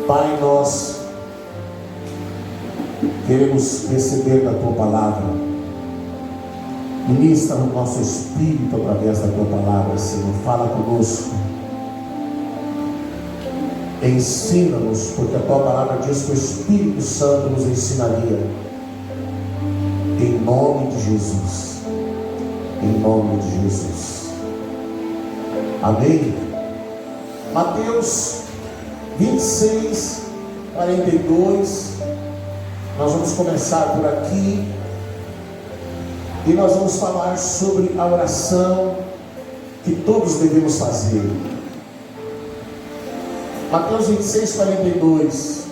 Pai, nós queremos receber da Tua Palavra. Ministra o nosso espírito através da Tua Palavra, Senhor. Fala conosco. Ensina-nos, porque a Tua Palavra diz que o Espírito Santo nos ensinaria. Em nome de Jesus. Em nome de Jesus. Amém? Mateus 26, 42. Nós vamos começar por aqui. E nós vamos falar sobre a oração que todos devemos fazer. Mateus 26, 42.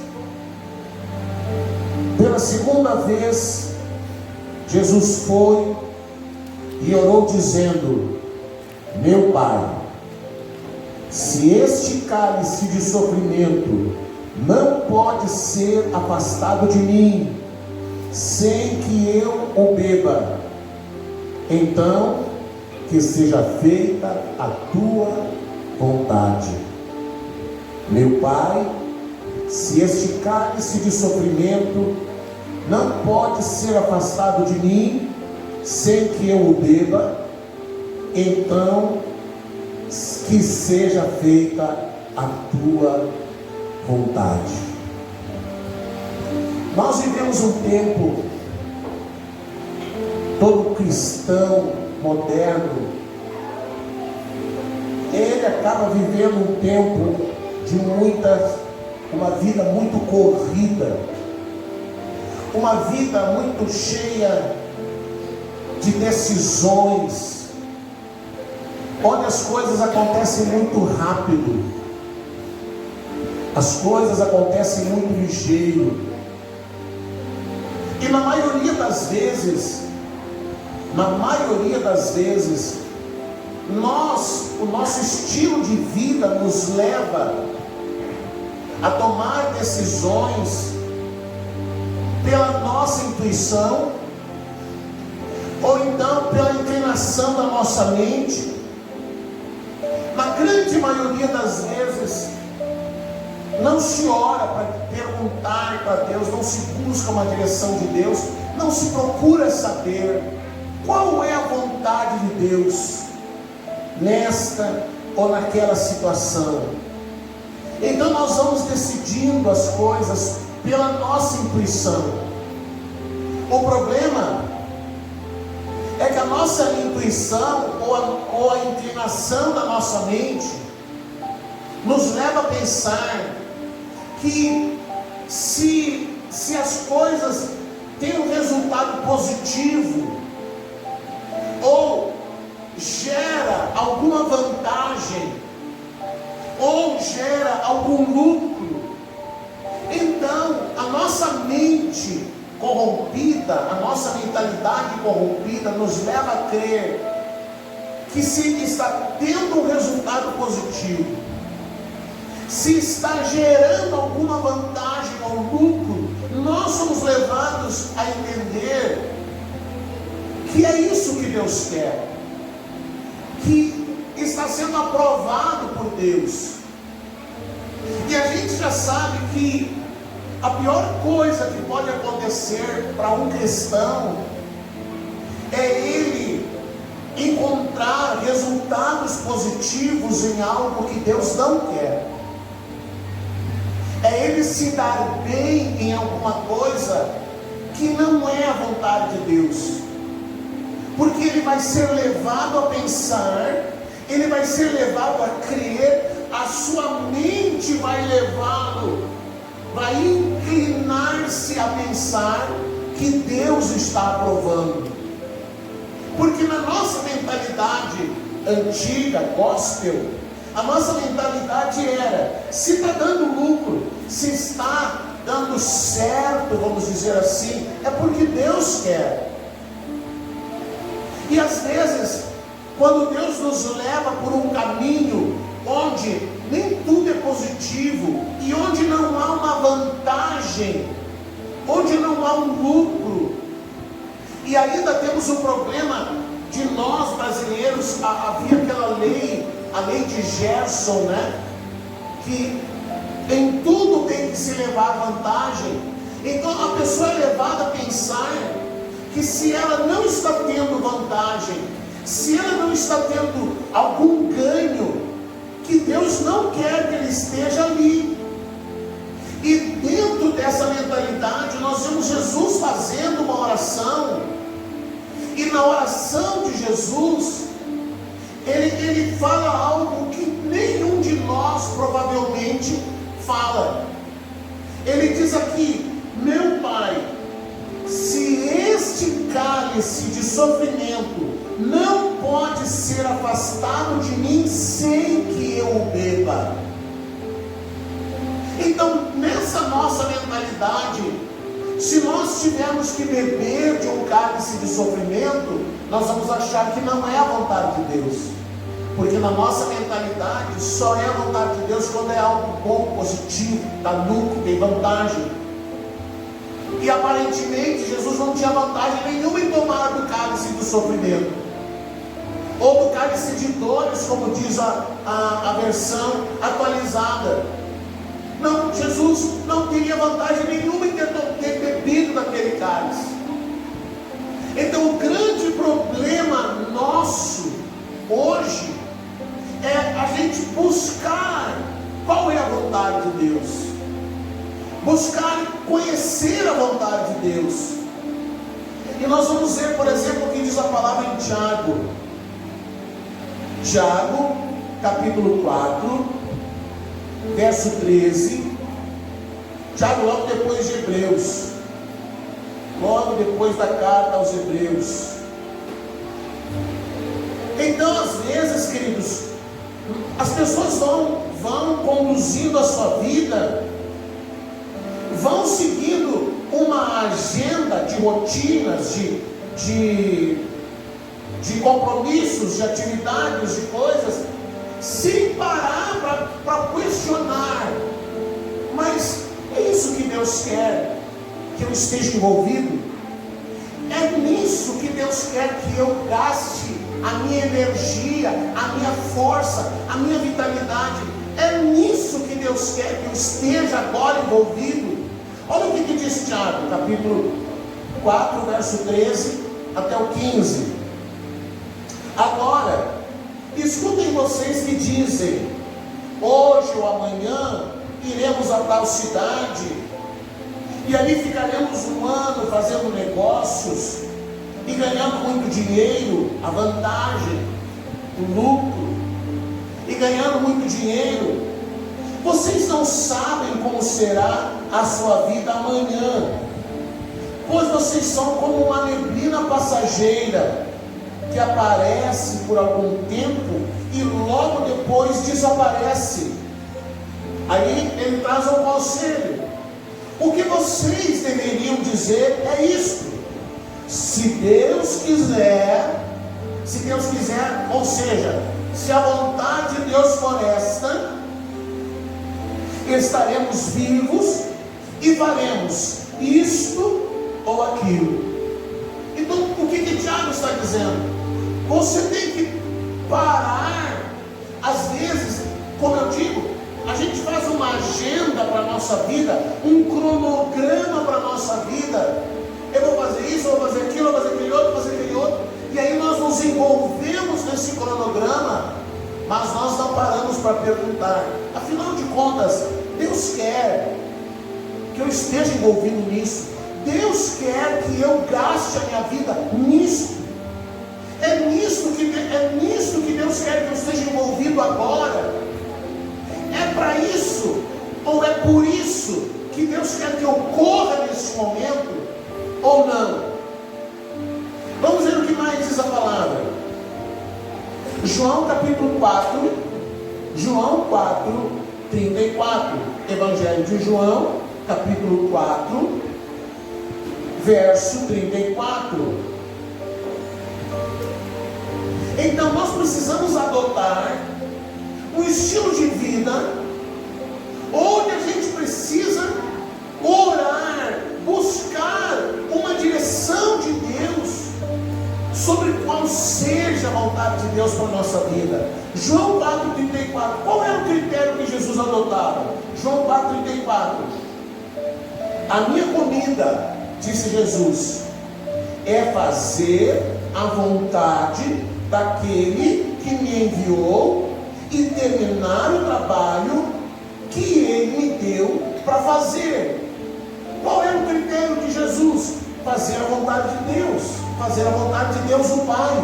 Pela segunda vez, Jesus foi e orou dizendo: Meu Pai, se este cálice de sofrimento não pode ser afastado de mim, sem que eu o beba, então que seja feita a tua vontade. Meu Pai, se este cálice de sofrimento não pode ser afastado de mim, sem que eu o beba, então que seja feita a tua vontade. Nós vivemos um tempo, todo cristão moderno, ele acaba vivendo um tempo de uma vida muito corrida, uma vida muito cheia de decisões, onde as coisas acontecem muito rápido, as coisas acontecem muito ligeiro, e na maioria das vezes, o nosso estilo de vida nos leva a tomar decisões pela nossa intuição, ou então pela inclinação da nossa mente. Na grande maioria das vezes, não se ora para perguntar para Deus, não se busca uma direção de Deus, não se procura saber qual é a vontade de Deus nesta ou naquela situação. Então nós vamos decidindo as coisas pela nossa intuição. O problema é que a nossa intuição ou a inclinação da nossa mente nos leva a pensar que se as coisas têm um resultado positivo ou gera alguma vantagem ou gera algum lucro, então a nossa mente corrompida, a nossa mentalidade corrompida nos leva a crer que se está tendo um resultado positivo, se está gerando alguma vantagem ou lucro, nós somos levados a entender que é isso que Deus quer, que está sendo aprovado por Deus. E a gente já sabe que a pior coisa que pode acontecer para um cristão é ele encontrar resultados positivos em algo que Deus não quer. É ele se dar bem em alguma coisa que não é a vontade de Deus. Porque ele vai ser levado a pensar, ele vai ser levado a crer, a sua mente vai levá-lo, vai inclinar-se a pensar que Deus está aprovando. Porque na nossa mentalidade antiga, gospel, a nossa mentalidade era: se está dando lucro, se está dando certo, vamos dizer assim, é porque Deus quer. E às vezes, quando Deus nos leva por um caminho onde nem tudo é positivo e onde não há uma vantagem, onde não há um lucro, e ainda temos o problema de nós brasileiros, havia aquela lei, a lei de Gerson, né? Que Em tudo tem que se levar vantagem. Então a pessoa é levada a pensar que se ela não está tendo vantagem, se ela não está tendo algum ganho, que Deus não quer que ele esteja ali. E dentro dessa mentalidade nós vemos Jesus fazendo uma oração. E na oração de Jesus, ele fala algo que nenhum de nós provavelmente fala. Ele diz aqui: meu Pai, se este cálice de sofrimento não pode ser afastado de mim sem que eu o beba. Então, nessa nossa mentalidade, se nós tivermos que beber de um cálice de sofrimento, nós vamos achar que não é a vontade de Deus. Porque na nossa mentalidade, só é a vontade de Deus quando é algo bom, positivo, dá lucro, tem vantagem. E aparentemente, Jesus não tinha vantagem nenhuma em tomar do cálice do sofrimento, ou do cálice de dores, como diz a versão atualizada. Não, Jesus não teria vantagem nenhuma em ter bebido daquele cálice. Então o grande problema nosso hoje é a gente buscar qual é a vontade de Deus, buscar conhecer a vontade de Deus. E nós vamos ver, por exemplo, o que diz a palavra em Tiago. Tiago, capítulo 4, verso 13. Tiago, logo depois de Hebreus, logo depois da carta aos Hebreus. Então, às vezes, queridos, as pessoas vão conduzindo a sua vida, vão seguindo uma agenda de rotinas, de compromissos, de atividades, de coisas, sem parar para questionar: mas é isso que Deus quer que eu esteja envolvido? É nisso que Deus quer que eu gaste a minha energia, a minha força, a minha vitalidade? É nisso que Deus quer que eu esteja agora envolvido? Olha o que diz Tiago, capítulo 4, verso 13 até o 15. Agora, escutem vocês que dizem: hoje ou amanhã iremos a tal cidade, e ali ficaremos um ano fazendo negócios, e ganhando muito dinheiro, a vantagem, o lucro, e ganhando muito dinheiro. Vocês não sabem como será a sua vida amanhã, pois vocês são como uma neblina passageira, que aparece por algum tempo e logo depois desaparece. Aí ele traz um conselho: o que vocês deveriam dizer é isto: se Deus quiser, ou seja, se a vontade de Deus for esta, estaremos vivos e faremos isto ou aquilo. Então, o que Tiago está dizendo? Você tem que parar. Às vezes, como eu digo, a gente faz uma agenda para a nossa vida, um cronograma para a nossa vida. Eu vou fazer isso, eu vou fazer aquilo, eu vou fazer aquele outro, vou fazer aquele outro. E aí nós nos envolvemos nesse cronograma, mas nós não paramos para perguntar: afinal de contas, Deus quer que eu esteja envolvido nisso? Deus quer que eu gaste a minha vida nisso? É nisso que Deus quer que eu esteja envolvido agora? É para isso, ou é por isso que Deus quer que eu corra nesse momento, ou não? Vamos ver o que mais diz a palavra. João capítulo 4, João 4, 34. Evangelho de João, capítulo 4, verso 34. Então nós precisamos adotar um estilo de vida onde a gente precisa orar, buscar uma direção de Deus sobre qual seja a vontade de Deus para a nossa vida. João 4,34, qual era o critério que Jesus adotava? João 4,34, a minha comida, disse Jesus, é fazer a vontade daquele que me enviou e terminar o trabalho que ele me deu para fazer. Qual era o critério de Jesus? Fazer a vontade de Deus, fazer a vontade de Deus o Pai.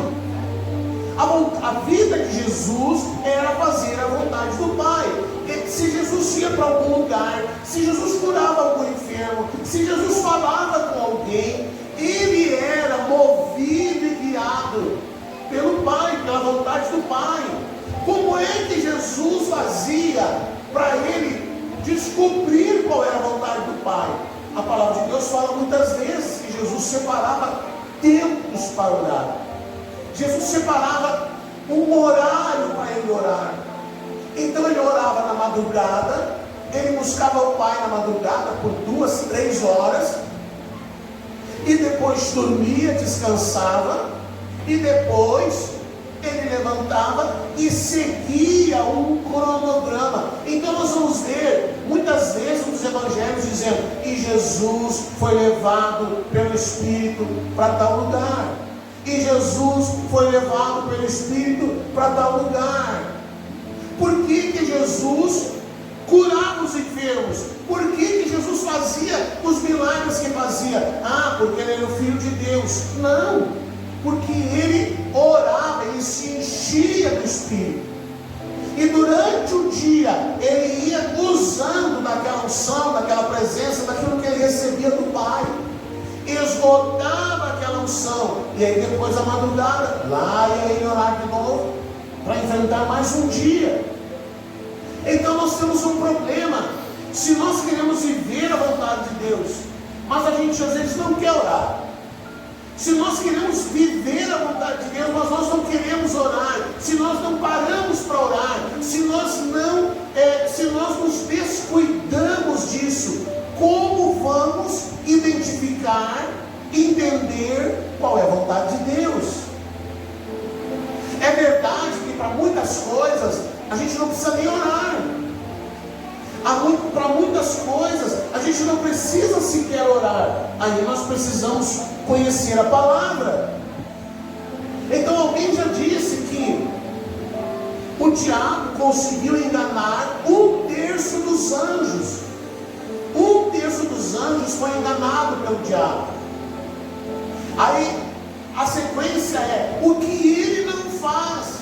A vida de Jesus era fazer a vontade do Pai. E se Jesus ia para algum lugar, se Jesus curava algum enfermo, se Jesus falava com alguém, ele era movido e guiado pelo Pai, pela vontade do Pai. Como é que Jesus fazia para ele descobrir qual era a vontade do Pai? A palavra de Deus fala muitas vezes que Jesus separava tempos para orar. Jesus separava um horário para ele orar. Então ele orava na madrugada, ele buscava o Pai na madrugada por 2, 3 horas, e depois dormia, descansava, e depois ele levantava e seguia um cronograma. Então nós vamos ver muitas vezes nos evangelhos dizendo: e Jesus foi levado pelo Espírito para tal lugar, e Jesus foi levado pelo Espírito para tal lugar. Por que Jesus curava os enfermos? Por que Jesus fazia os milagres que fazia? Ah, porque ele era o Filho de Deus. Não, porque ele orava, ele se enchia do Espírito, e durante o dia ele ia usando daquela unção, daquela presença, daquilo que ele recebia do Pai, esgotava aquela unção, e aí depois da madrugada, lá ia ele orar de novo, para enfrentar mais um dia. Então nós temos um problema. Se nós queremos viver a vontade de Deus, mas a gente às vezes não quer orar. Se nós queremos viver a vontade de Deus, mas nós não queremos orar, se nós não paramos para orar, se nós nos descuidamos disso, como vamos identificar, entender qual é a vontade de Deus? É verdade que para muitas coisas a gente não precisa nem orar. Para muitas coisas a gente não precisa sequer orar. Aí nós precisamos conhecer a palavra. Então alguém já disse que o diabo conseguiu enganar 1/3 dos anjos. 1/3 dos anjos foi enganado pelo diabo. Aí a sequência é: o que ele não faz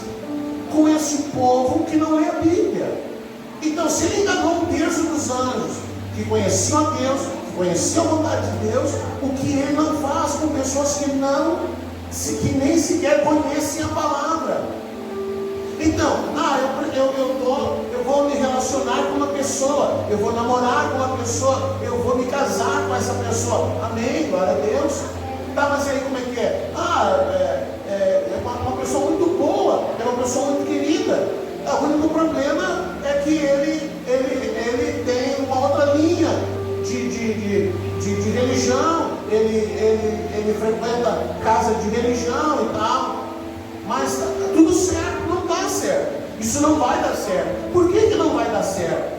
com esse povo que não lê a Bíblia? Então, se ele enganou 1/3 dos anjos que conheciam a Deus, que conheciam a vontade de Deus, o que ele não faz com pessoas que nem sequer conhecem a palavra? Então, eu vou me relacionar com uma pessoa, eu vou namorar com uma pessoa, eu vou me casar com essa pessoa. Amém, glória a Deus. Tá, mas aí como é que é? É uma pessoa muito boa, é uma pessoa muito querida. O único problema é que ele tem uma outra linha de religião, ele frequenta casa de religião e tal, mas tá tudo certo, não dá certo, isso não vai dar certo. Por que não vai dar certo?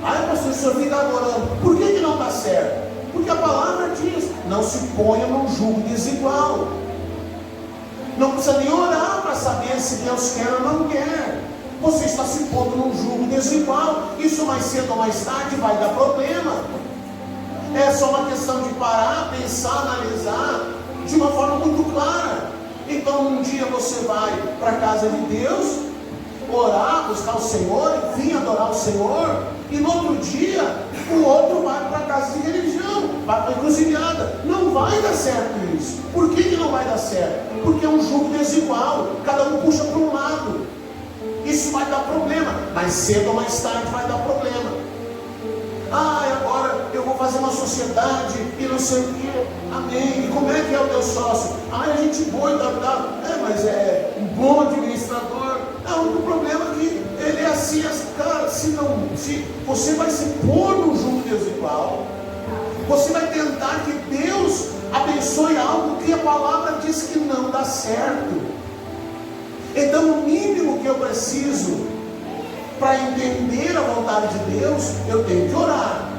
Ai, pastor, o senhor fica adorando. Por que não dá certo? Porque a palavra diz: não se ponha num jugo desigual. Não precisa nem orar para saber se Deus quer ou não quer. Você está se pondo num jugo desigual. Isso mais cedo ou mais tarde vai dar problema. É só uma questão de parar, pensar, analisar de uma forma muito clara. Então um dia você vai para a casa de Deus, orar, buscar o Senhor, vir adorar o Senhor, e no outro dia o outro vai para a casa de religião, vai para a encruzilhada. Não vai dar certo isso. Por que não vai dar certo? Porque é um jugo desigual, cada um puxa para um lado. Isso vai dar problema, mais cedo ou mais tarde vai dar problema. Agora eu vou fazer uma sociedade e não sei o que. Amém. E como é que é o teu sócio? É gente boa e tal. Mas é um bom administrador. O único problema é que ele é assim, cara, se você vai se pôr num jugo desigual, Você vai tentar que Deus abençoe algo que a palavra diz que não dá certo. Então o mínimo que eu preciso para entender a vontade de Deus, eu tenho que orar.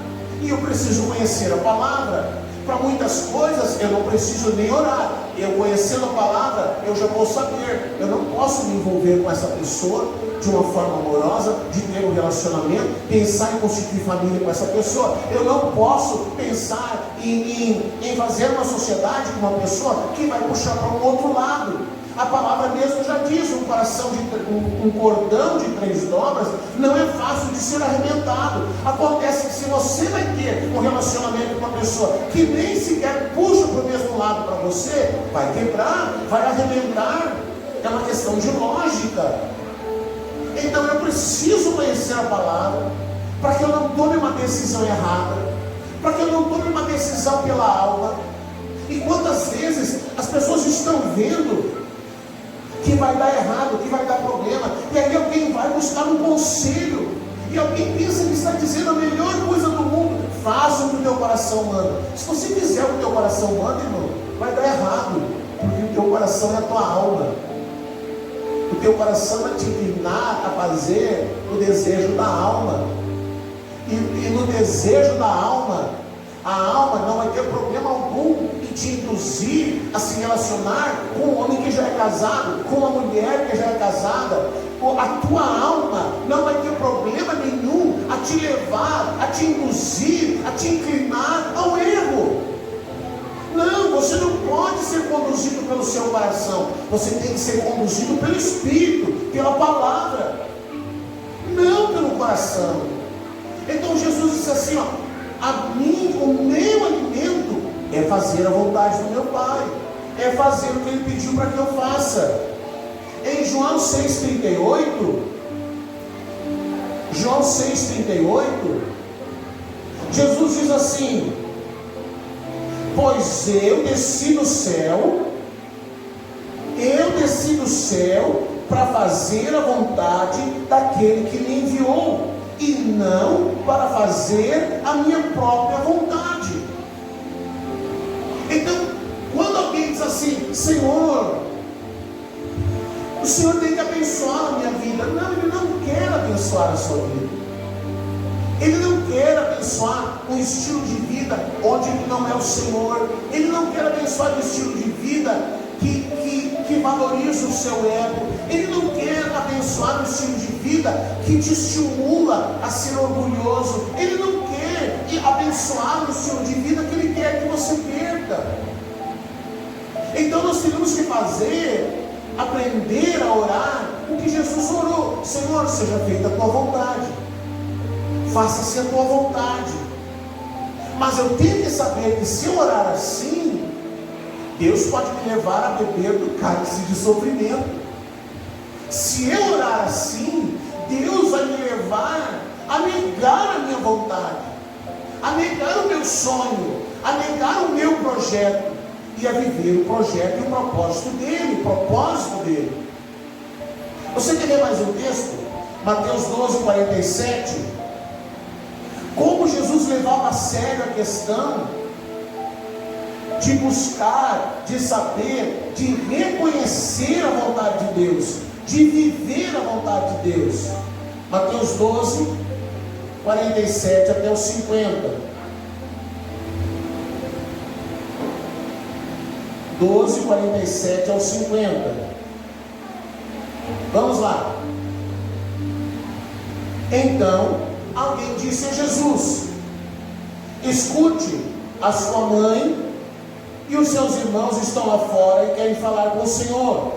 E eu preciso conhecer a palavra. Para muitas coisas eu não preciso nem orar. Eu conhecendo a palavra, eu já vou saber. Eu não posso me envolver com essa pessoa de uma forma amorosa, de ter um relacionamento, pensar em constituir família com essa pessoa. Eu não posso pensar em fazer uma sociedade com uma pessoa que vai puxar para um outro lado. A palavra mesmo já diz, um cordão de 3 dobras não é fácil de ser arrebentado. Acontece que se você vai ter um relacionamento com uma pessoa que nem sequer puxa para o mesmo lado para você, vai quebrar, vai arrebentar. É uma questão de lógica. Então eu preciso conhecer a palavra, para que eu não tome uma decisão errada, para que eu não tome uma decisão pela alma. E quantas vezes as pessoas estão vendo que vai dar errado, que vai dar problema, e aí alguém vai buscar um conselho, e alguém pensa que está dizendo a melhor coisa do mundo. Faça o que o teu coração manda. Se você fizer o que o teu coração manda, irmão, vai dar errado, porque o teu coração é a tua alma. O teu coração vai te inclinar a fazer o desejo da alma, e no desejo da alma, a alma não vai ter problema algum em te induzir a se relacionar com um homem que já é casado, com uma mulher que já é casada. A tua alma não vai ter problema nenhum a te levar, a te induzir, a te inclinar ao erro. Não, você não pode ser conduzido pelo seu coração. Você tem que ser conduzido pelo Espírito, pela palavra, não pelo coração. Então Jesus disse assim, ó: o meu alimento é fazer a vontade do meu Pai, é fazer o que Ele pediu para que eu faça. Em João 6,38, Jesus diz assim: pois eu desci do céu para fazer a vontade daquele que me enviou, e não para fazer a minha própria vontade. Então, quando alguém diz assim: Senhor, o Senhor tem que abençoar a minha vida. Não, Ele não quer abençoar a sua vida. Ele não quer abençoar um estilo de vida onde Ele não é o Senhor. Ele não quer abençoar um estilo de vida que valoriza o seu ego. Ele não quer abençoar um estilo de vida que te estimula a ser orgulhoso. Ele não quer abençoar um estilo de vida que Ele quer que você perca. Então nós temos que aprender a orar o que Jesus orou: Senhor, seja feita a tua vontade, faça-se a tua vontade. Mas eu tenho que saber que se eu orar assim, Deus pode me levar a beber do cálice de sofrimento. Se eu orar assim, Deus vai me levar a negar a minha vontade, a negar o meu sonho, a negar o meu projeto, e a viver o projeto e o propósito dele, Você quer ver mais um texto? Mateus 12:47. Como Jesus levava a sério a questão de buscar, de saber, de reconhecer a vontade de Deus, de viver a vontade de Deus. Mateus 12:47 até os 50. 12:47 aos 50. Vamos lá. Então alguém disse a Jesus: escute, a sua mãe e os seus irmãos estão lá fora e querem falar com o Senhor.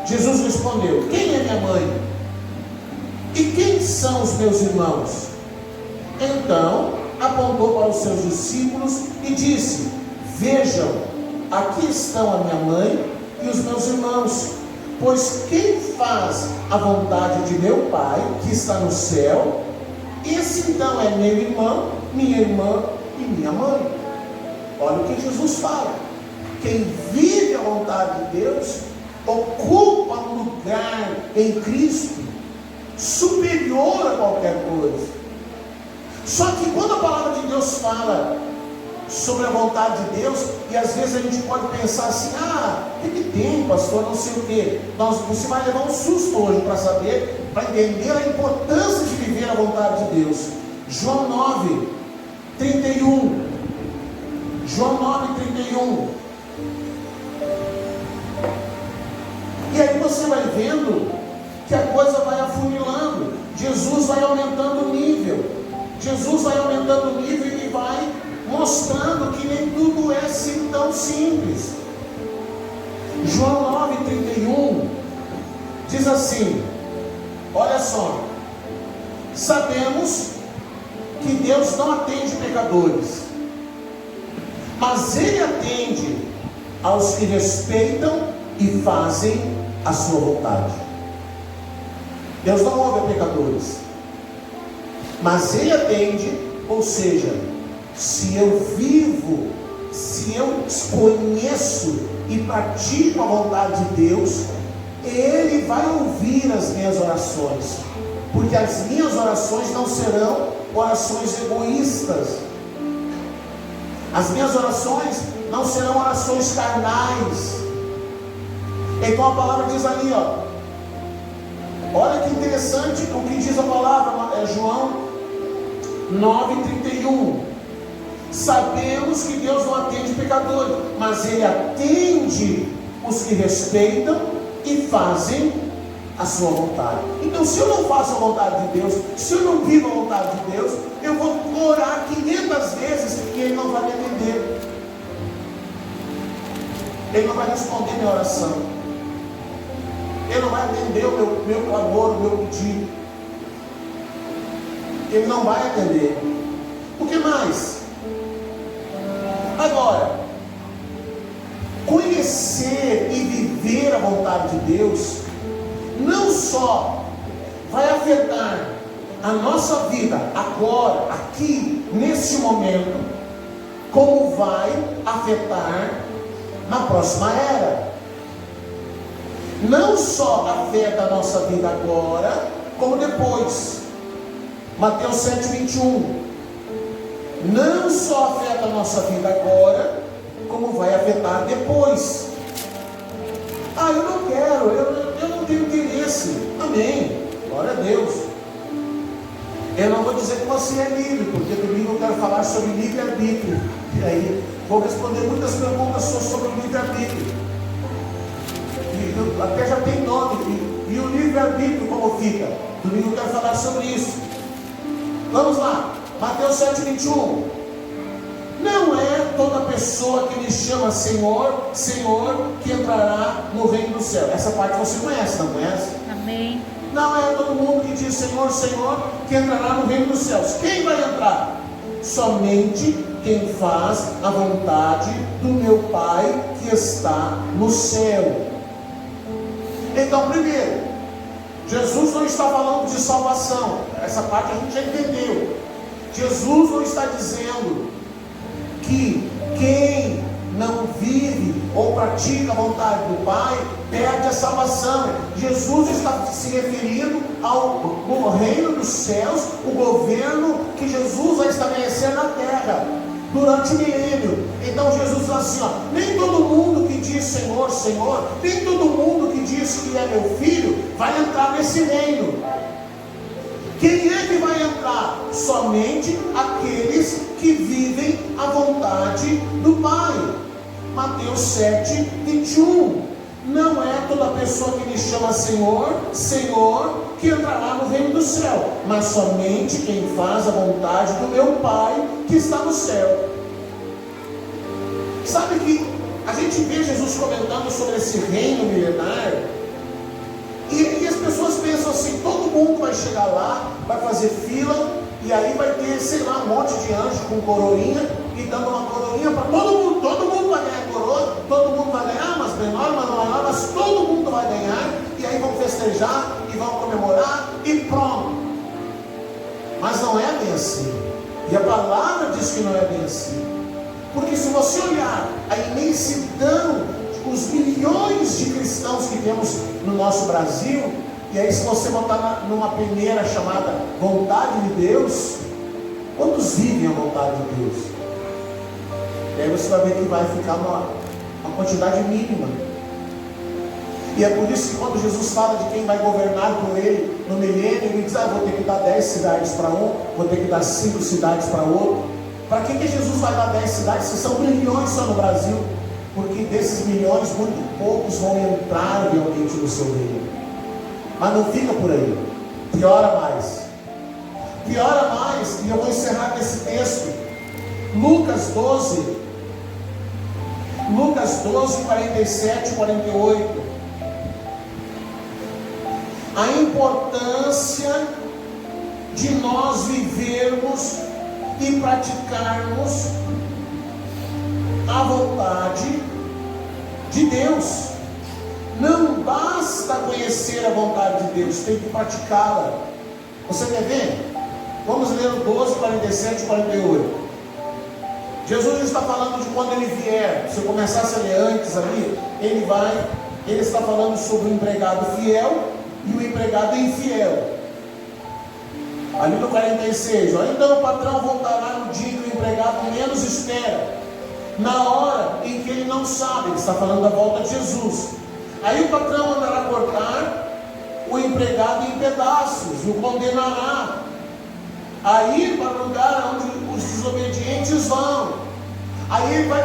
Jesus respondeu: quem é minha mãe? E quem são os meus irmãos? Então apontou para os seus discípulos e disse: vejam, aqui estão a minha mãe e os meus irmãos. Pois quem faz a vontade de meu Pai, que está no céu, esse então é meu irmão, minha irmã e minha mãe. Olha o que Jesus fala: quem vive a vontade de Deus ocupa um lugar em Cristo superior a qualquer coisa, Só que quando a palavra de Deus fala sobre a vontade de Deus, e às vezes a gente pode pensar assim: o que tem, pastor, não sei o que. Você vai levar um susto hoje para saber, para entender a importância de viver a vontade de Deus. João 9, 31. João 9, 31. E aí você vai vendo que a coisa vai afunilando. Jesus vai aumentando o nível. Jesus vai aumentando o nível e vai mostrando que nem tudo é assim tão simples. João 9, 31 diz assim: olha só, sabemos que Deus não atende pecadores, mas Ele atende aos que respeitam e fazem a sua vontade. Deus não ouve a pecadores, mas Ele atende, ou seja, se eu vivo, se eu conheço e pratico a vontade de Deus, Ele vai ouvir as minhas orações, porque as minhas orações não serão orações egoístas, as minhas orações não serão orações carnais. Então a palavra diz ali, olha que interessante o que diz a palavra, João 9:31. Sabemos que Deus não atende pecadores, mas Ele atende os que respeitam e fazem a sua vontade. Então, se eu não faço a vontade de Deus, se eu não vivo a vontade de Deus, eu vou orar 500 vezes e Ele não vai me atender. Ele não vai responder minha oração. Ele não vai atender o meu clamor, o meu pedido. Ele não vai atender. O que mais? Agora, conhecer e viver a vontade de Deus não só vai afetar a nossa vida agora, aqui, nesse momento, como vai afetar na próxima era. Não só afeta a nossa vida agora, como depois. Mateus 7:21. Não só afeta a nossa vida agora, como vai afetar depois. Eu não quero, eu não tenho interesse. Amém, glória a Deus. Eu não vou dizer que você é livre, porque domingo eu quero falar sobre livre-arbítrio. E aí, vou responder muitas perguntas sobre o livre-arbítrio. Até já tem nome. E o livre-arbítrio como fica? Domingo eu quero falar sobre isso. Vamos lá, Mateus 7:21. Não é toda pessoa que me chama Senhor, Senhor, que entrará no reino do céu. Essa parte você conhece, não conhece? Amém. Não é todo mundo que diz Senhor, Senhor, que entrará no reino dos céus. Quem vai entrar? Somente quem faz a vontade do meu Pai que está no céu. Então, primeiro, Jesus não está falando de salvação. Essa parte a gente já entendeu. Jesus não está dizendo que quem não vive ou pratica a vontade do Pai perde a salvação. Jesus está se referindo ao reino dos céus, o governo que Jesus vai estabelecer na terra durante o milênio. Então Jesus diz assim, nem todo mundo que diz Senhor, Senhor, nem todo mundo que diz que é meu filho vai entrar nesse reino. Quem é que vai entrar? Somente aqueles que vivem a vontade do Pai. Mateus 7:21. Não é toda pessoa que me chama Senhor, Senhor, que entrará no reino do céu, mas somente quem faz a vontade do meu Pai que está no céu. Sabe que a gente vê Jesus comentando sobre esse reino milenar, e as pessoas pensam assim, todo mundo vai chegar lá, vai fazer fila, e aí vai ter, sei lá, um monte de anjo com coroinha, e dando uma coroinha para todo mundo vai ganhar coroa, todo mundo vai ganhar, mas menor, mas maior, mas todo mundo vai ganhar, e aí vão festejar, e vão comemorar, e pronto. Mas não é bem assim, e a palavra diz que não é bem assim, porque se você olhar a imensidão, os milhões de cristãos que temos no nosso Brasil, e aí se você botar numa peneira chamada vontade de Deus, Quantos vivem a vontade de Deus? E aí você vai ver que vai ficar uma quantidade mínima. E é por isso que quando Jesus fala de quem vai governar com ele no milênio, ele diz, vou ter que dar 10 cidades para um, vou ter que dar 5 cidades para outro. Para que Jesus vai dar 10 cidades? Se são milhões só no Brasil. Porque desses milhões, muito poucos vão entrar realmente no seu reino. Mas não fica por aí. Piora mais. Piora mais. E eu vou encerrar com esse texto. Lucas 12, 47 e 48. A importância de nós vivermos e praticarmos a vontade de Deus. Não basta conhecer a vontade de Deus, tem que praticá-la. Você quer ver? Vamos ler o 12, 47 e 48. Jesus está falando de quando ele vier. Se eu começasse a ler antes ali, ele está falando sobre o empregado fiel e o empregado infiel. Ali no 46, então o patrão voltará no dia que o empregado menos espera, na hora em que ele não sabe. Ele está falando da volta de Jesus. Aí o patrão mandará cortar o empregado em pedaços e o condenará a ir para o lugar onde os desobedientes vão. Aí ele vai,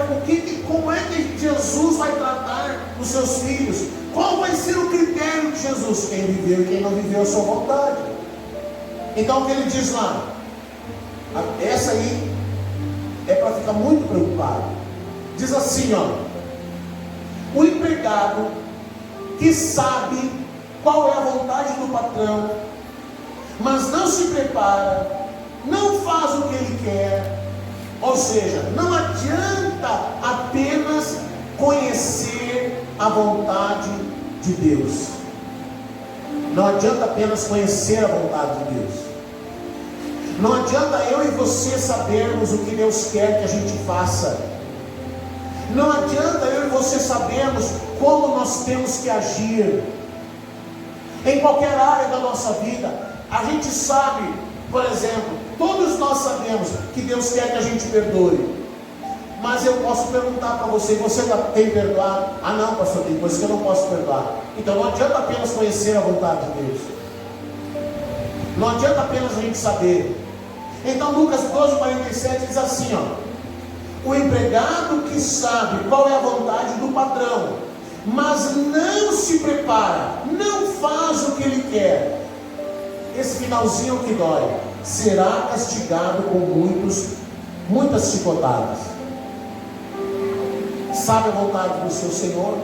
como é que Jesus vai tratar os seus filhos? Qual vai ser o critério de Jesus? Quem viveu e quem não viveu a sua vontade. Então o que ele diz lá? Essa aí é para ficar muito preocupado. Diz assim, o empregado que sabe qual é a vontade do patrão, mas não se prepara, não faz o que ele quer. Ou seja, não adianta apenas conhecer a vontade de Deus. Não adianta apenas conhecer a vontade de Deus. Não adianta eu e você sabermos o que Deus quer que a gente faça. Não adianta eu e você sabermos como nós temos que agir. Em qualquer área da nossa vida, a gente sabe, por exemplo, todos nós sabemos que Deus quer que a gente perdoe. Mas eu posso perguntar para você tem perdoado? Ah não, pastor, tem coisas que eu não posso perdoar. Então não adianta apenas conhecer a vontade de Deus. Não adianta apenas a gente saber. Então Lucas 12, 47 diz assim, o empregado que sabe qual é a vontade do patrão, mas não se prepara, não faz o que ele quer, esse finalzinho que dói, será castigado com muitas chicotadas. Sabe a vontade do seu Senhor,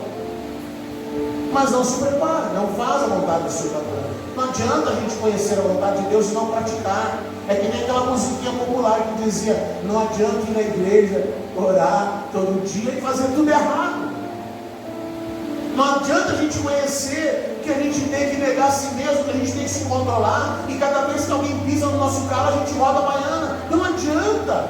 mas não se prepara, não faz a vontade do seu patrão. Não adianta a gente conhecer a vontade de Deus e não praticar. É que nem aquela musiquinha popular que dizia, não adianta ir na igreja, orar todo dia e fazer tudo errado. Não adianta a gente conhecer que a gente tem que negar a si mesmo, que a gente tem que se controlar, e cada vez que alguém pisa no nosso carro, a gente roda a baiana. Não adianta.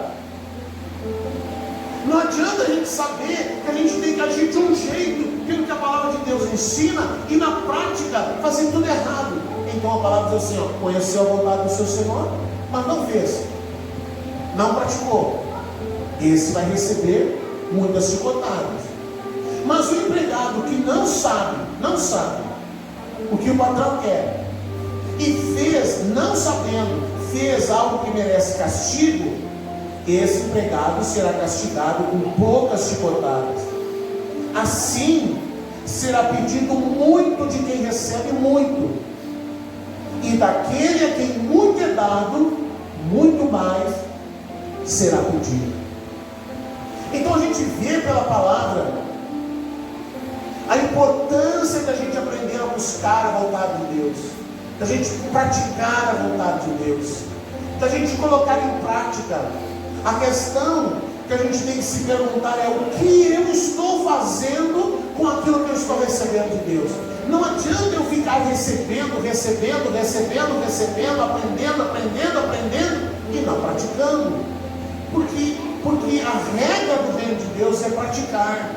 Não adianta a gente saber que a gente tem que agir de um jeito, pelo que a palavra de Deus ensina, e na prática fazer tudo errado. Então a palavra diz assim, conheceu a vontade do seu Senhor, mas não fez, não praticou. Esse vai receber muitas chicotadas. Mas o empregado que não sabe o que o patrão quer, e não sabendo, fez algo que merece castigo, esse empregado será castigado com poucas chicotadas. Assim será pedido muito de quem recebe muito, e daquele a quem muito é dado, muito mais será pedido. Então a gente vê pela palavra a importância da gente aprender a buscar a vontade de Deus, da gente praticar a vontade de Deus, da gente colocar em prática. A questão que a gente tem que se perguntar é: o que eu estou fazendo com aquilo que eu estou recebendo de Deus? Não adianta eu ficar recebendo, aprendendo e não praticando, porque a regra do reino de Deus é praticar.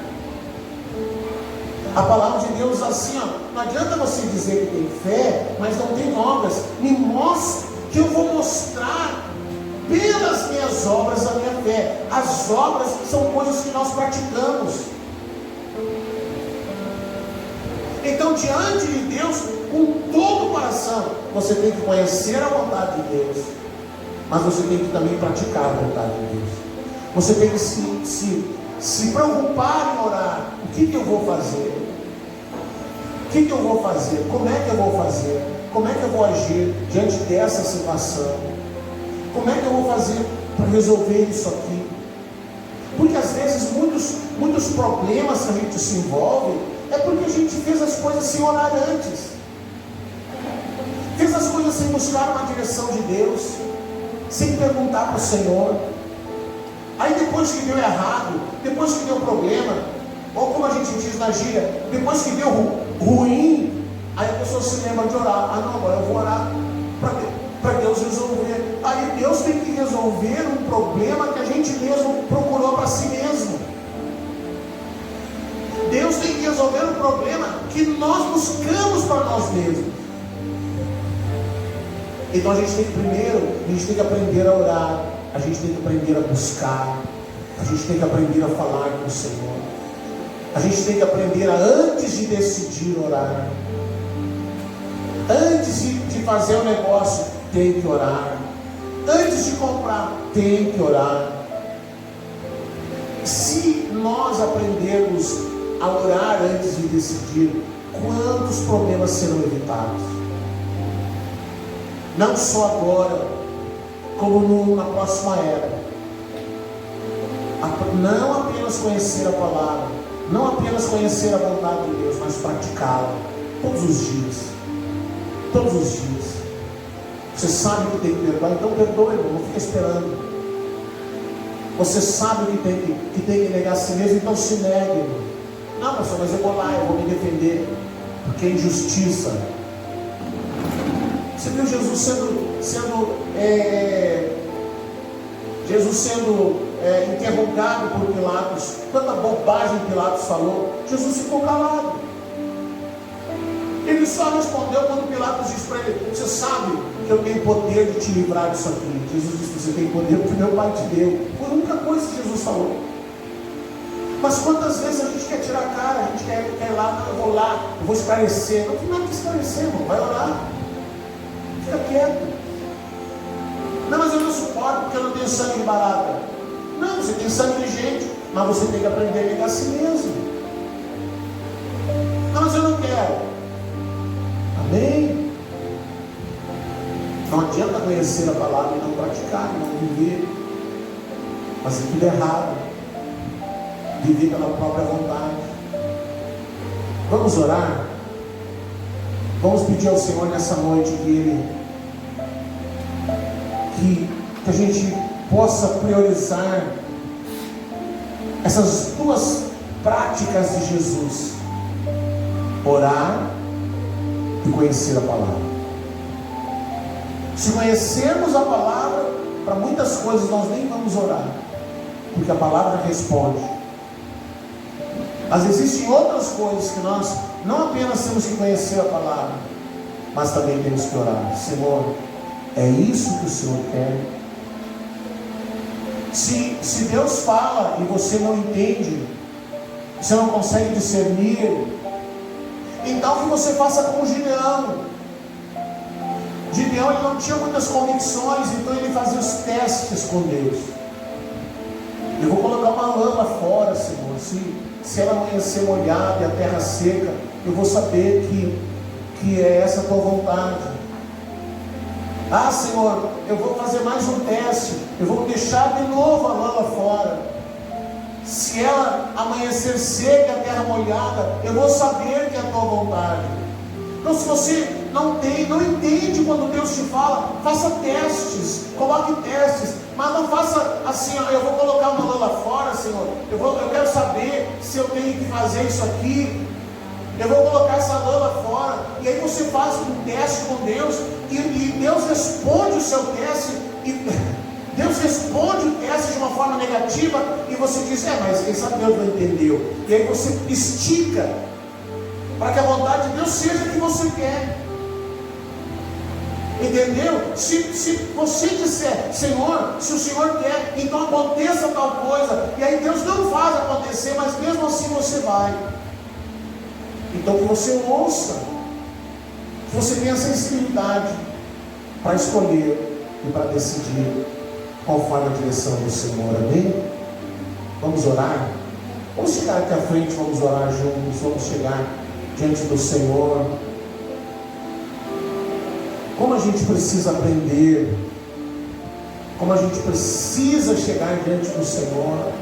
A palavra de Deus assim, não adianta você dizer que tem fé, mas não tem obras. Me mostre, que eu vou mostrar pelas minhas obras a minha fé. As obras são coisas que nós praticamos. Então, diante de Deus, com todo o coração, você tem que conhecer a vontade de Deus, mas você tem que também praticar a vontade de Deus. Você tem que se preocupar em orar. O que eu vou fazer? O que eu vou fazer? Como é que eu vou fazer? Como é que eu vou agir diante dessa situação? Como é que eu vou fazer para resolver isso aqui? Porque às vezes muitos problemas que a gente se envolve é porque a gente fez as coisas sem orar antes, fez as coisas sem buscar uma direção de Deus, sem perguntar para o Senhor. Aí depois que deu errado, depois que deu problema, ou como a gente diz na gíria, depois que deu ruim, aí a pessoa se lembra de orar. Ah não, agora eu vou orar para Deus resolver. Aí Deus tem que resolver um problema que a gente mesmo procurou para si mesmo. Deus tem que resolver um problema que nós buscamos para nós mesmos. Então a gente tem que aprender a orar, a gente tem que aprender a buscar, a gente tem que aprender a falar com o Senhor, a gente tem que aprender a, antes de decidir, orar. Antes de fazer um negócio, tem que orar. Antes de comprar, tem que orar. Se nós aprendermos a orar antes de decidir, quantos problemas serão evitados? Não só agora, como na próxima era. Não apenas conhecer a palavra, não apenas conhecer a vontade de Deus, mas praticá-la todos os dias. Todos os dias. Você sabe que tem que perdoar, então perdoe, irmão, não fica esperando. Você sabe que tem que negar a si mesmo, então se negue, irmão. Não, pastor, mas eu vou lá, eu vou me defender, porque é injustiça. Você viu Jesus sendo interrogado por Pilatos? Quanta bobagem Pilatos falou. Jesus ficou calado. Ele só respondeu quando Pilatos disse para ele: você sabe que eu tenho poder de te livrar disso aqui. Jesus disse: você tem poder porque meu Pai te deu. Foi a única coisa que Jesus falou. Mas quantas vezes a gente quer tirar a cara, a gente quer ir lá, não, eu vou lá, eu vou esclarecer. Não é que esclarecer, irmão, vai orar. Fica quieto. Não, mas eu não suporto porque eu não tenho sangue de barata. Não, você tem sangue de gente, mas você tem que aprender a negar a si mesmo. Não, mas eu não quero. Amém? Não adianta conhecer a palavra e não praticar, e não viver. Fazer tudo errado. Viver pela própria vontade. Vamos orar? Vamos pedir ao Senhor nessa noite que a gente possa priorizar essas duas práticas de Jesus: orar e conhecer a palavra. Se conhecermos a palavra, para muitas coisas nós nem vamos orar, porque a palavra responde. Mas existem outras coisas que nós não apenas temos que conhecer a palavra, mas também temos que orar. Senhor, é isso que o Senhor quer? Se Deus fala e você não entende, você não consegue discernir, então que você faça como Gideão. Gideão, ele não tinha muitas convicções, então ele fazia os testes com Deus. Eu vou colocar uma lama fora, Senhor. Se ela amanhecer molhada e a terra seca, eu vou saber que é essa a tua vontade. Ah, Senhor, eu vou fazer mais um teste, eu vou deixar de novo a lama fora. Se ela amanhecer seca e a terra molhada, eu vou saber que é a tua vontade. Então, se você não entende quando Deus te fala, faça testes, coloque testes, mas não faça assim: ó, eu vou colocar uma lã lá fora, Senhor, eu quero saber se eu tenho que fazer isso aqui, eu vou colocar essa lã lá fora, e aí você faz um teste com Deus, e Deus responde o seu teste, e Deus responde o teste de uma forma negativa, e você diz: mas quem sabe Deus não entendeu, e aí você estica, para que a vontade de Deus seja a que você quer. Entendeu? Se você disser, Senhor, se o Senhor quer, então aconteça tal coisa, e aí Deus não faz acontecer, mas mesmo assim você vai. Então que você ouça, que você tenha sensibilidade para escolher e para decidir conforme a direção do Senhor. Amém? Vamos orar? Vamos chegar aqui à frente, vamos orar juntos, vamos chegar diante do Senhor. Como a gente precisa aprender, como a gente precisa chegar diante do Senhor.